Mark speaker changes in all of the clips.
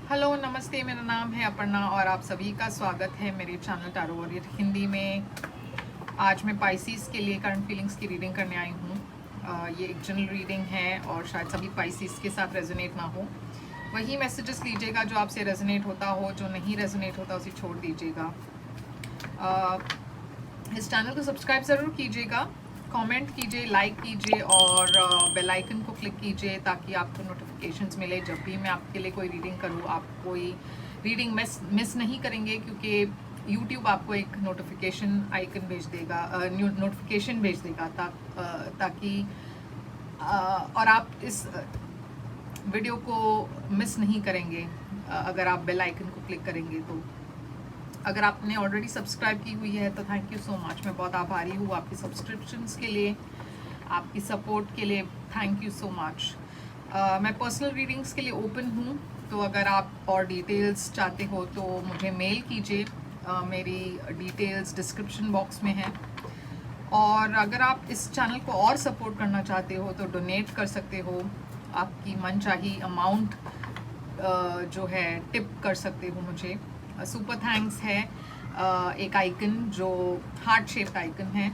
Speaker 1: Hello नमस्ते, मेरा नाम है अपर्णा और आप सभी का स्वागत है मेरे चैनल टैरो वॉरियर हिंदी में। आज मैं पाइसिस के लिए करंट फीलिंग्स की रीडिंग करने आई हूँ। ये एक जनरल रीडिंग है और शायद सभी पाइसिस के साथ रेजोनेट ना हो। वही मैसेजेस लीजिएगा जो आपसे रेजोनेट होता हो, जो नहीं रेजोनेट होता उसे छोड़ दीजिएगा। इस चैनल को सब्सक्राइब ज़रूर कीजिएगा, कमेंट कीजिए, लाइक कीजिए और बेल आइकन को क्लिक कीजिए ताकि आपको नोटिफिकेशंस मिले जब भी मैं आपके लिए कोई रीडिंग करूँ। आप कोई रीडिंग मिस नहीं करेंगे क्योंकि यूट्यूब आपको एक नोटिफिकेशन आइकन भेज देगा, नोटिफिकेशन भेज देगा ताकि और आप इस वीडियो को मिस नहीं करेंगे अगर आप बेल आइकन को क्लिक करेंगे तो। अगर आपने ऑलरेडी सब्सक्राइब की हुई है तो थैंक यू सो मच, मैं बहुत आभारी हूँ आपकी सब्सक्रिप्शंस के लिए, आपकी सपोर्ट के लिए। Thank you so much. मैं पर्सनल रीडिंग्स के लिए ओपन हूँ, तो अगर आप और डिटेल्स चाहते हो तो मुझे मेल कीजिए। मेरी डिटेल्स डिस्क्रिप्शन बॉक्स में है। और अगर आप इस चैनल को और सपोर्ट करना चाहते हो तो डोनेट कर सकते हो। आपकी मनचाही अमाउंट जो है टिप कर सकते हो मुझे। सुपर थैंक्स है एक आइकन जो हार्ट शेप्ड आइकन है,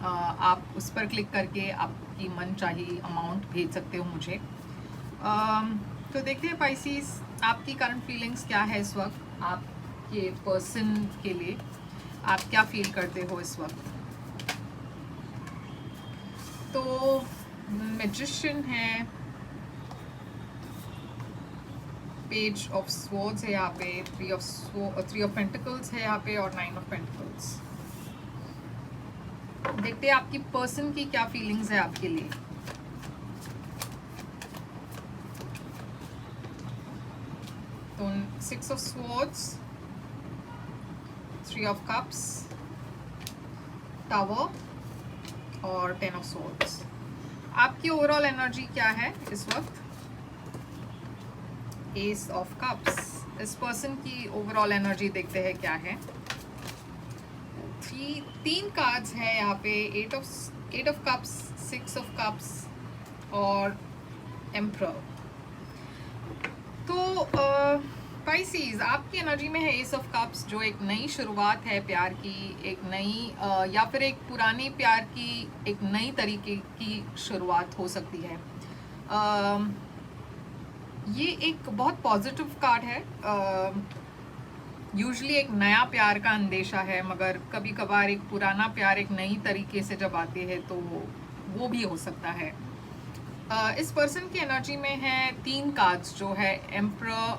Speaker 1: आप उस पर क्लिक करके आपकी मनचाही अमाउंट भेज सकते हो मुझे। तो देखते हैं पाइसिस, आपकी करंट फीलिंग्स क्या है इस वक्त, आपके पर्सन के लिए आप क्या फील करते हो इस वक्त। तो मैजिशियन है, पेज ऑफ स्वॉर्ड्स है यहाँ पे, थ्री ऑफ पेंटिकल्स है यहाँ पे और 9 ऑफ पेंटिकल्स। देखते हैं आपकी पर्सन की क्या फीलिंग्स है आपके लिए। तो 6 of swords, 3 of cups, tower और 10 ऑफ स्वॉर्ड्स। आपकी ओवरऑल एनर्जी क्या है इस वक्त। एस ऑफ कप्स, इस पर्सन की ओवरऑल एनर्जी देखते हैं क्या है। तीन कार्ड्स है यहाँ पे, eight of cups, 6 of cups और एम्परर। तो पाइसिस, आपकी एनर्जी में है एस ऑफ कप्स, जो एक नई शुरुआत है प्यार की, एक नई या फिर एक पुरानी प्यार की एक नई तरीके की शुरुआत हो सकती है। ये एक बहुत पॉजिटिव कार्ड है। यूजुअली एक नया प्यार का अंदेशा है, मगर कभी कभार एक पुराना प्यार एक नई तरीके से जब आते हैं तो वो भी हो सकता है। इस पर्सन की एनर्जी में है 3 कार्ड्स जो है एम्परर,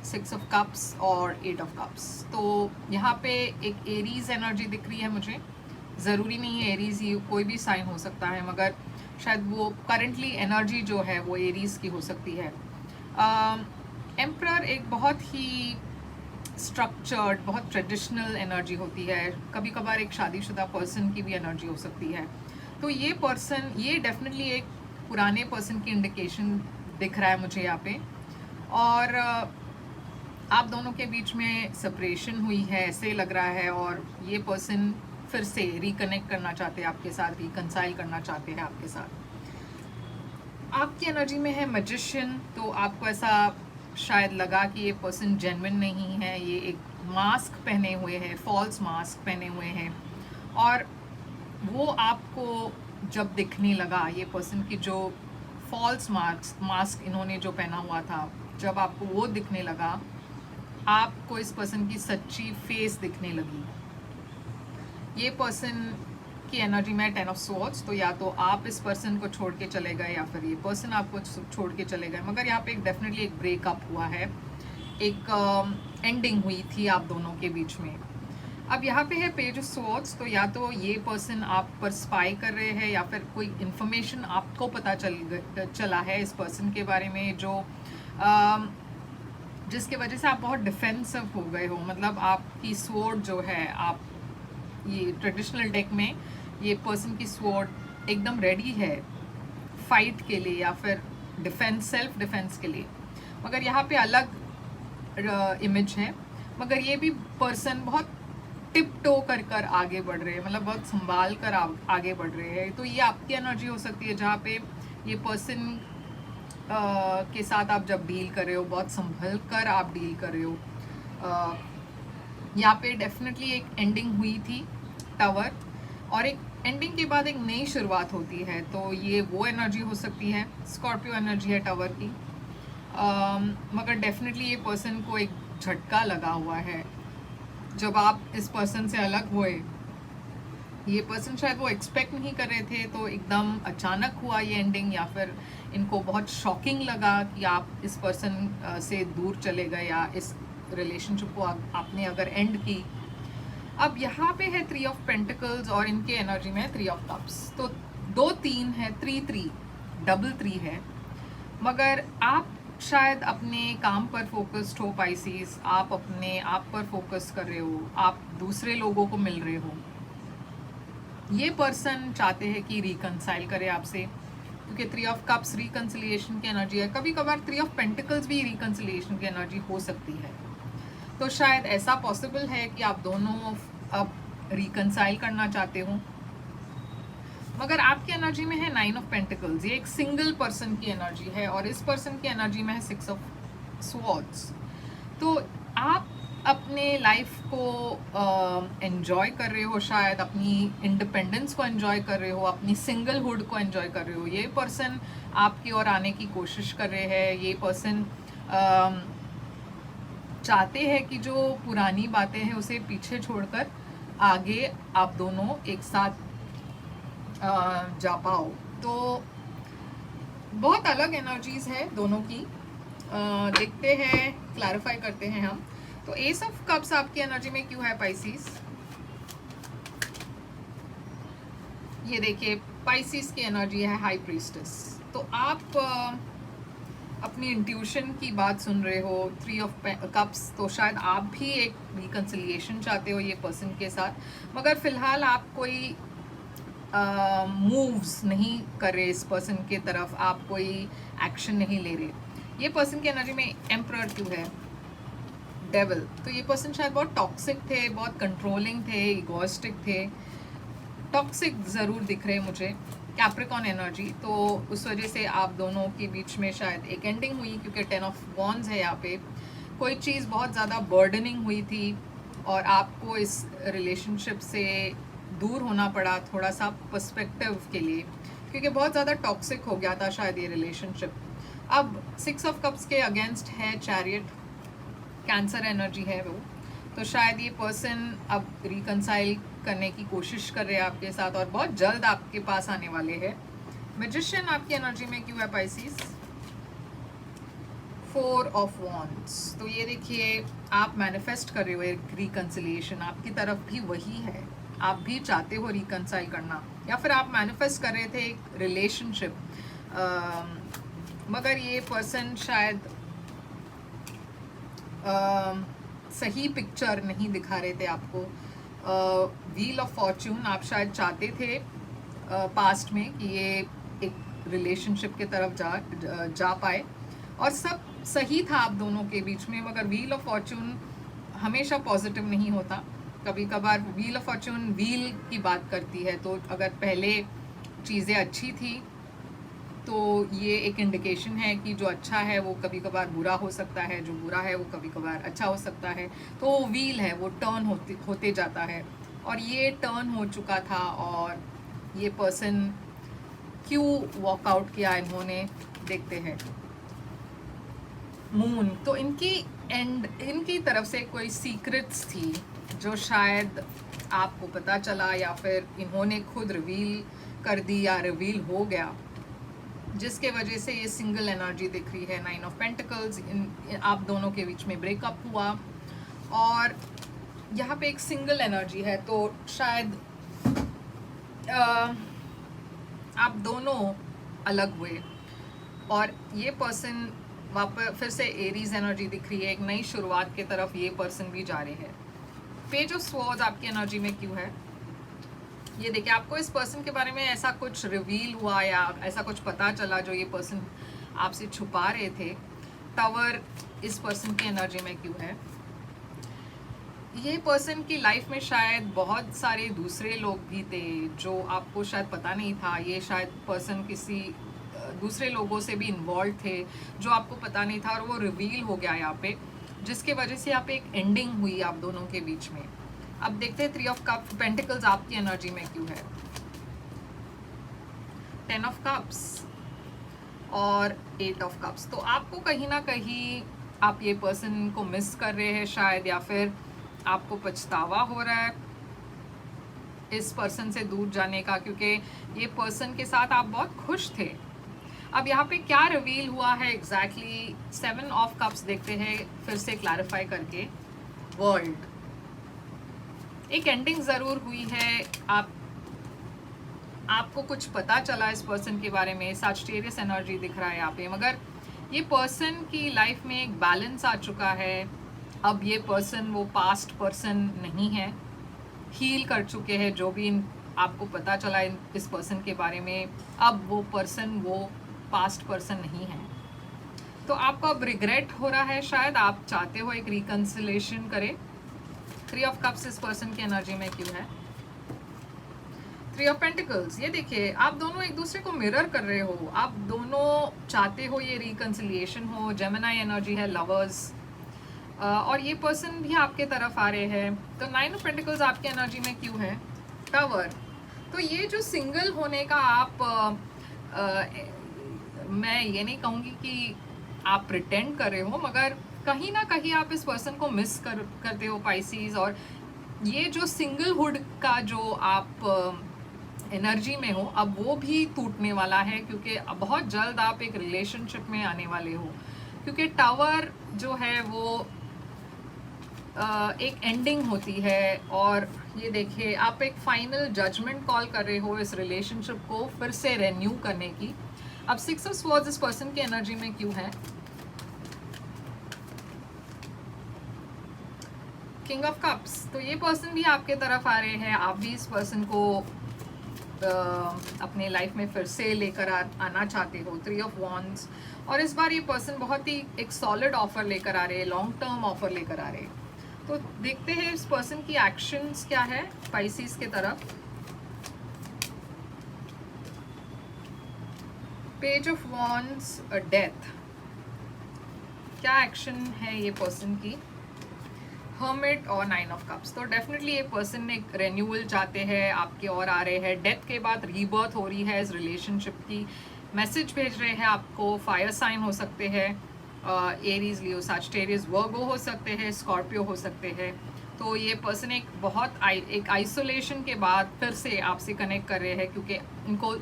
Speaker 1: 6 ऑफ कप्स और 8 ऑफ कप्स। तो यहाँ पे एक एरीज एनर्जी दिख रही है मुझे। ज़रूरी नहीं है एरीज ही, कोई भी साइन हो सकता है, मगर शायद वो करंटली एनर्जी जो है वो एरीज की हो सकती है। एम्परर एक बहुत ही स्ट्रक्चर्ड, बहुत ट्रेडिशनल एनर्जी होती है। कभी कभार एक शादीशुदा पर्सन की भी एनर्जी हो सकती है। तो ये पर्सन, ये डेफिनेटली एक पुराने पर्सन की इंडिकेशन दिख रहा है मुझे यहाँ पे। और आप दोनों के बीच में सेपरेशन हुई है ऐसे लग रहा है, और ये पर्सन फिर से रिकनेक्ट करना चाहते हैं आपके साथ, रिकंसाइल करना चाहते हैं आपके साथ। आपकी एनर्जी में है मैजिशियन, तो आपको ऐसा शायद लगा कि ये पर्सन जेन्युइन नहीं है, ये एक मास्क पहने हुए है, फॉल्स मास्क पहने हुए हैं। और वो आपको जब दिखने लगा, ये पर्सन की जो फॉल्स मास्क इन्होंने जो पहना हुआ था, जब आपको वो दिखने लगा, आपको इस पर्सन की सच्ची फेस दिखने लगी। ये पर्सन की एनर्जी में 10 ऑफ स्वॉर्ड्स, तो या तो आप इस पर्सन को छोड़ के चले गए या फिर ये पर्सन आपको छोड़ के चले गए, मगर यहाँ पे एक डेफिनेटली एक ब्रेकअप हुआ है, एक एंडिंग हुई थी आप दोनों के बीच में। अब यहाँ पे है पेज ऑफ स्वॉर्ड्स, तो या तो ये पर्सन आप पर स्पाई कर रहे हैं या फिर कोई इन्फॉर्मेशन आपको पता चला है इस पर्सन के बारे में, जो जिसकी वजह से आप बहुत डिफेंसिव हो गए हो। मतलब आपकी स्वॉर्ड जो है, आप ये ट्रेडिशनल डेक में ये पर्सन की स्वॉर्ड एकदम रेडी है फाइट के लिए या फिर डिफेंस, सेल्फ डिफेंस के लिए। मगर यहाँ पे अलग इमेज है, मगर ये भी पर्सन बहुत टिप टो कर आगे बढ़ रहे हैं, मतलब बहुत संभाल कर आगे बढ़ रहे हैं। तो ये आपकी एनर्जी हो सकती है जहाँ पे ये पर्सन के साथ आप जब डील कर रहे हो, बहुत संभल कर आप डील कर रहे हो। यहाँ पे डेफिनेटली एक एंडिंग हुई थी टावर, और एक एंडिंग के बाद एक नई शुरुआत होती है, तो ये वो एनर्जी हो सकती है। स्कॉर्पियो एनर्जी है टावर की। मगर डेफिनेटली ये पर्सन को एक झटका लगा हुआ है जब आप इस पर्सन से अलग हुए। ये पर्सन शायद वो एक्सपेक्ट नहीं कर रहे थे, तो एकदम अचानक हुआ ये एंडिंग, या फिर इनको बहुत शॉकिंग लगा कि आप इस पर्सन से दूर चले गए या इस रिलेशनशिप को आपने अगर एंड की। अब यहाँ पे है 3 ऑफ पेंटिकल्स और इनके एनर्जी में है 3 ऑफ कप्स। तो 2 3 है, 3 3 डबल 3 है। मगर आप शायद अपने काम पर फोकस्ड हो पाइसिस, आप अपने आप पर फोकस कर रहे हो, आप दूसरे लोगों को मिल रहे हो। ये पर्सन चाहते हैं कि रिकंसाइल करे आपसे, क्योंकि 3 ऑफ कप्स रिकंसिलिएशन की एनर्जी है। कभी कभार 3 ऑफ पेंटिकल्स भी रिकंसिलिएशन की एनर्जी हो सकती है। तो शायद ऐसा पॉसिबल है कि आप दोनों अब रिकंसाइल करना चाहते हो। मगर आपकी एनर्जी में है 9 ऑफ पेंटिकल्स। ये एक सिंगल पर्सन की एनर्जी है, और इस पर्सन की एनर्जी में है 6 ऑफ स्वॉर्ड्स। तो आप अपने लाइफ को एंजॉय कर रहे हो, शायद अपनी इंडिपेंडेंस को एंजॉय कर रहे हो, अपनी सिंगलहुड को एंजॉय कर रहे हो। ये पर्सन आपकी ओर आने की कोशिश कर रहे हैं। ये पर्सन चाहते हैं कि जो पुरानी बातें हैं उसे पीछे छोड़कर आगे आप दोनों एक साथ जा पाओ। तो बहुत अलग एनर्जीज है दोनों की। देखते हैं, क्लैरिफाई करते हैं हम। तो एस ऑफ कप्स आपकी एनर्जी में क्यों है पाइसिस? ये देखिए, पाइसिस की एनर्जी है हाई प्रीस्टेस। तो आप अपनी इंट्यूशन की बात सुन रहे हो। 3 ऑफ कप्स, तो शायद आप भी एक रिकंसिलिएशन चाहते हो ये पर्सन के साथ, मगर फिलहाल आप कोई मूव्स नहीं कर रहे इस पर्सन के तरफ, आप कोई एक्शन नहीं ले रहे। ये पर्सन की एनर्जी में एम्परर क्यों है? डेविल। तो ये पर्सन शायद बहुत टॉक्सिक थे, बहुत कंट्रोलिंग थे, इगोइस्टिक थे, टॉक्सिक ज़रूर दिख रहे मुझे। कैप्रिकॉन एनर्जी, तो उस वजह से आप दोनों के बीच में शायद एक एंडिंग हुई, क्योंकि 10 ऑफ वॉन्ड्स है यहाँ पे। कोई चीज़ बहुत ज़्यादा बर्डनिंग हुई थी और आपको इस रिलेशनशिप से दूर होना पड़ा थोड़ा सा पर्सपेक्टिव के लिए, क्योंकि बहुत ज़्यादा टॉक्सिक हो गया था शायद ये रिलेशनशिप। अब 6 ऑफ कप्स के अगेंस्ट है चैरियट, कैंसर एनर्जी है वो। तो शायद ये पर्सन अब रिकंसाइल करने की कोशिश कर रहे हैं आपके साथ, और बहुत जल्द आपके पास आने वाले हैं। मैजिशियन आपकी एनर्जी में क्यों है पाइसिस? 4 of wands. तो ये देखिए, आप मैनिफेस्ट कर रहे हो एक रिकंसिलिएशन, आपकी तरफ भी वही है, आप भी चाहते हो रिकंसाइल करना, या फिर आप मैनिफेस्ट कर रहे थे एक रिलेशनशिप। मगर ये पर्सन शायद सही पिक्चर नहीं दिखा रहे थे आपको। व्हील ऑफ फॉर्च्यून, आप शायद चाहते थे पास्ट में कि ये एक रिलेशनशिप के तरफ जा पाए, और सब सही था आप दोनों के बीच में। मगर व्हील ऑफ फॉर्च्यून हमेशा पॉजिटिव नहीं होता, कभी कभार व्हील ऑफ फॉर्च्यून व्हील की बात करती है। तो अगर पहले चीज़ें अच्छी थी तो ये एक इंडिकेशन है कि जो अच्छा है वो कभी कभार बुरा हो सकता है, जो बुरा है वो कभी कभार अच्छा हो सकता है। तो वो व्हील है, वो टर्न होते जाता है, और ये टर्न हो चुका था। और ये पर्सन क्यों वॉकआउट किया इन्होंने, देखते हैं। मून, तो इनकी तरफ से कोई सीक्रेट्स थी जो शायद आपको पता चला, या फिर इन्होंने खुद रिवील कर दी या रिवील हो गया, जिसके वजह से ये सिंगल एनर्जी दिख रही है। 9 ऑफ पेंटिकल्स, आप दोनों के बीच में ब्रेकअप हुआ, और यहाँ पे एक सिंगल एनर्जी है। तो शायद आप दोनों अलग हुए, और ये पर्सन वापस फिर से एरीज एनर्जी दिख रही है, एक नई शुरुआत की तरफ ये पर्सन भी जा रहे हैं। पेज ऑफ स्वॉर्ड्स आपकी एनर्जी में क्यों है? ये देखिए, आपको इस पर्सन के बारे में ऐसा कुछ रिवील हुआ या ऐसा कुछ पता चला जो ये पर्सन आपसे छुपा रहे थे। टावर इस पर्सन की एनर्जी में क्यों है? ये पर्सन की लाइफ में शायद बहुत सारे दूसरे लोग भी थे जो आपको शायद पता नहीं था। ये शायद पर्सन किसी दूसरे लोगों से भी इन्वॉल्व थे जो आपको पता नहीं था, और वो रिवील हो गया यहाँ पे, जिसके वजह से यहाँ पे एक एंडिंग हुई आप दोनों के बीच में। अब देखते हैं 3 ऑफ कप पेंटिकल्स आपकी एनर्जी में क्यों है, 10 ऑफ कप्स और 8 ऑफ कप्स। तो आपको कहीं ना कहीं आप ये पर्सन को मिस कर रहे हैं शायद, या फिर आपको पछतावा हो रहा है इस पर्सन से दूर जाने का, क्योंकि ये पर्सन के साथ आप बहुत खुश थे। अब यहाँ पे क्या रिवील हुआ है एग्जैक्टली, 7 ऑफ कप्स देखते हैं फिर से क्लैरिफाई करके। वर्ल्ड, एक एंडिंग ज़रूर हुई है, आपको कुछ पता चला इस पर्सन के बारे में, सजिटेरियस एनर्जी दिख रहा है यहाँ पे, मगर ये पर्सन की लाइफ में एक बैलेंस आ चुका है। अब ये पर्सन वो पास्ट पर्सन नहीं है, हील कर चुके हैं जो भी आपको पता चला इस पर्सन के बारे में। अब वो पर्सन वो पास्ट पर्सन नहीं है, तो आपको अब रिग्रेट हो रहा है, शायद आप चाहते हो एक रिकंसिलेशन करे। 3 ऑफ कप्स इस पर्सन की एनर्जी में क्यों है, 3 ऑफ पेंटिकल्स। ये देखिए आप दोनों एक दूसरे को मिरर कर रहे हो, आप दोनों चाहते हो ये रिकंसिलिएशन हो। जेमिनी एनर्जी है, लवर्स, और ये पर्सन भी आपके तरफ आ रहे हैं। तो 9 ऑफ पेंटिकल्स आपकी एनर्जी में क्यों है, टावर। तो ये जो सिंगल होने का आप मैं ये नहीं कहूँगी कि आप प्रिटेंड कर रहे हो, मगर कहीं ना कहीं आप इस पर्सन को मिस करते हो पाइसीज, और ये जो सिंगलहुड का जो आप एनर्जी में हो अब वो भी टूटने वाला है, क्योंकि बहुत जल्द आप एक रिलेशनशिप में आने वाले हो, क्योंकि टावर जो है वो एक एंडिंग होती है। और ये देखिए आप एक फाइनल जजमेंट कॉल कर रहे हो इस रिलेशनशिप को फिर से रेन्यू करने की। अब 6 ऑफ स्वॉर्ड्स इस पर्सन की एनर्जी में क्यों है, किंग ऑफ कप्स। तो ये पर्सन भी आपके तरफ आ रहे हैं, आप भी इस पर्सन को अपने लाइफ में फिर से लेकर आना चाहते हो। 3 ऑफ वॉन्ड्स, और इस बार ये पर्सन बहुत ही एक सॉलिड ऑफर लेकर आ रहे हैं, लॉन्ग टर्म ऑफर लेकर आ रहे हैं। तो देखते हैं इस पर्सन की एक्शंस क्या है पाइसीज के तरफ। पेज ऑफ वॉन्ड्स, डेथ, क्या एक्शन है ये पर्सन की, हर्मिट और 9 ऑफ कप्स। तो डेफिनेटली ये पर्सन एक रेन्यूअल चाहते हैं, आपके और आ रहे हैं। डेथ के बाद रीबर्थ हो रही है इस रिलेशनशिप की, मैसेज भेज रहे हैं आपको। फायर साइन हो सकते हैं, एरीज, लियो, सजिटेरियस, वर्गो हो सकते हैं, स्कॉर्पियो हो सकते हैं। तो ये पर्सन एक बहुत एक आइसोलेशन के बाद फिर से आपसे कनेक्ट कर रहे हैं, क्योंकि इनको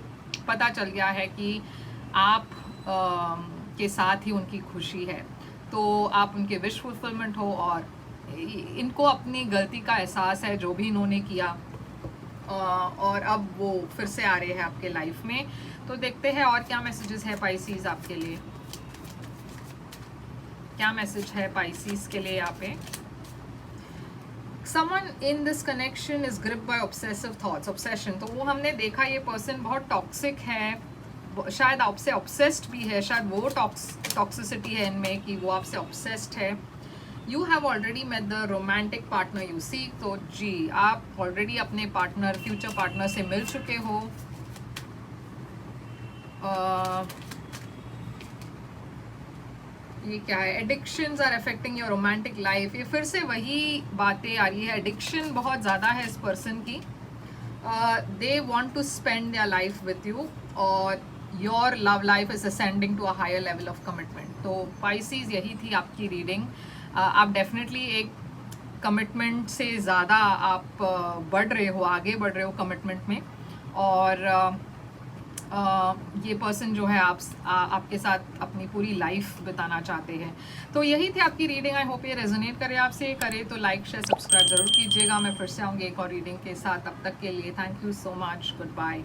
Speaker 1: पता चल गया है कि आप के साथ ही उनकी खुशी है, तो आप उनके विश फुलफिलमेंट हो, और इनको अपनी गलती का एहसास है जो भी इन्होंने किया, और अब वो फिर से आ रहे हैं आपके लाइफ में। तो देखते हैं और क्या मैसेजेस है पाइसीज आपके लिए, क्या मैसेज है पाइसीज के लिए यहाँ पे। Someone in this connection is gripped by obsessive thoughts, obsession। तो वो हमने देखा ये पर्सन बहुत टॉक्सिक है, शायद आपसे ऑब्सेस्ड भी है, शायद वो टॉक्सिसिटी है इनमें कि वो आपसे ऑब्सेस्ड है। You have already met the romantic partner you see. तो जी आप ऑलरेडी अपने पार्टनर, फ्यूचर पार्टनर से मिल चुके हो। ये क्या है, addictions are affecting your romantic life. ये फिर से वही बातें आ रही है, एडिक्शन बहुत ज़्यादा है इस पर्सन की। They want to spend their life with you, और your love life is ascending to a higher level of commitment. तो पाइसीज यही थी आपकी रीडिंग। आप डेफिनेटली एक कमिटमेंट से ज़्यादा आप बढ़ रहे हो, आगे बढ़ रहे हो कमिटमेंट में, और ये पर्सन जो है आपके साथ अपनी पूरी लाइफ बिताना चाहते हैं। तो यही थी आपकी रीडिंग। आई होप ये रेजोनेट करे आपसे, करे तो लाइक शेयर सब्सक्राइब जरूर कीजिएगा। मैं फिर से आऊँगी एक और रीडिंग के साथ, तब तक के लिए thank you so much, good bye.